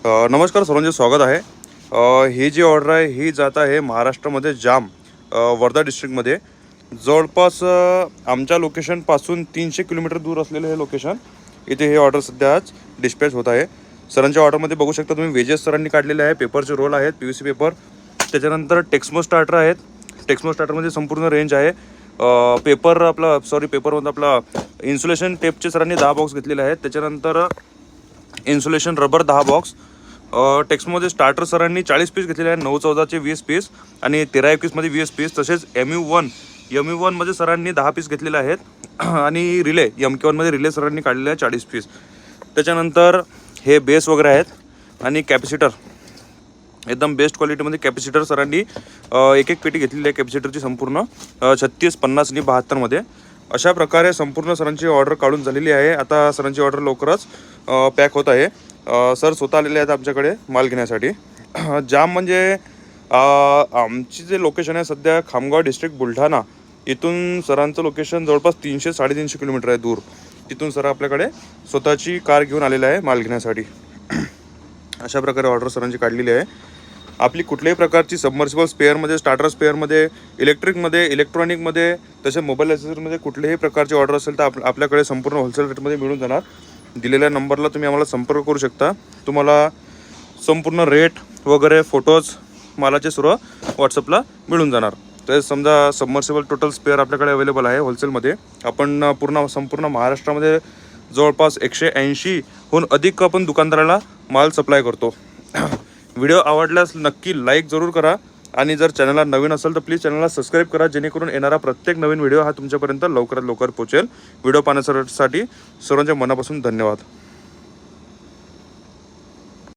नमस्कार सर्वांचे स्वागत आहे। ही जी ऑर्डर आहे ही जात आहे महाराष्ट्रामध्ये जाम वर्धा डिस्ट्रिक्टमध्ये जवळपास आमच्या लोकेशनपासून 300 किलोमीटर दूर असलेलं हे लोकेशन इथे हे ऑर्डर सध्या आज डिस्पॅच होत आहे। सरांच्या ऑर्डरमध्ये बघू शकता तुम्ही वेजेस सरांनी काढलेले आहे, पेपरचे रोल आहेत, PVC पेपर, त्याच्यानंतर टेक्समो स्टार्टर आहेत। टेक्समो स्टार्टरमध्ये संपूर्ण रेंज आहे। पेपरमध्ये आपला इन्सुलेशन टेपचे सरांनी 10 बॉक्स घेतलेले आहेत। त्याच्यानंतर इन्सुलेशन रबर 10 बॉक्स, टेक्समध्ये स्टार्टर सरांनी 40 पीस घेतलेले आहेत, 9-14चे 20 पीस आणि 13-21मध्ये 20 पीस। तसेच MU1 मध्ये सरांनी 10 पीस घेतलेले आहेत आणि रिले MK1 मध्ये रिले सरांनी काढलेले आहे 40 पीस। त्याच्यानंतर हे बेस वगैरे आहेत आणि कॅपॅसिटर एकदम बेस्ट क्वालिटीमध्ये कॅपॅसिटर सरांनी एक पेटी घेतलेली आहे कॅपॅसिटरची संपूर्ण 36, 50 आणि 72 मध्ये। अशा प्रकारे संपूर्ण सरांची ऑर्डर काढून झालेली आहे। आता सरांची ऑर्डर लवकरच पॅक होत आहे। सर स्वतः आलेले आहेत आमच्याकडे माल घेण्यासाठी। जाम म्हणजे आमची जे लोकेशन आहे सध्या खामगाव डिस्ट्रिक्ट बुलढाणा, इथून सरांचं लोकेशन जवळपास 300-350 किलोमीटर आहे दूर। तिथून सर आपल्याकडे स्वतःची कार घेऊन आलेला आहे माल घेण्यासाठी। अशा प्रकारे ऑर्डर सरांची काढलेली आहे। आपली कुठल्याही प्रकारची सबमर्सिबल स्पेअरमध्ये, स्टार्टर स्पेअरमध्ये, इलेक्ट्रिकमध्ये, इलेक्ट्रॉनिकमध्ये, तसे मोबाईल ॲक्सेसरीमध्ये कुठल्याही प्रकारची ऑर्डर असेल तर आपल्याकडे संपूर्ण होलसेल रेटमध्ये मिळून जाणार। दिलेल्या नंबरला तुम्ही आम्हाला संपर्क करू शकता। तुम्हाला संपूर्ण रेट वगैरे फोटोज मालाचे सर्व व्हॉट्सअपला मिळून जाणार। तर समजा सबमर्सिबल टोटल स्पेअर आपल्याकडे अवेलेबल आहे होलसेलमध्ये। आपण संपूर्ण महाराष्ट्रामध्ये जवळपास 180हून अधिक आपण दुकानदाराला माल सप्लाय करतो। व्हिडिओ आवडल्यास नक्की लाईक जरूर करा आणि जर चॅनलला नवीन असेल तर प्लीज चॅनलला सबस्क्राईब करा, जेणेकरून येणारा प्रत्येक नवीन व्हिडिओ हा तुमच्यापर्यंत लवकरात लवकर पोहोचेल। व्हिडिओ पाहण्यासाठी सर्वांच्या मनापासून धन्यवाद।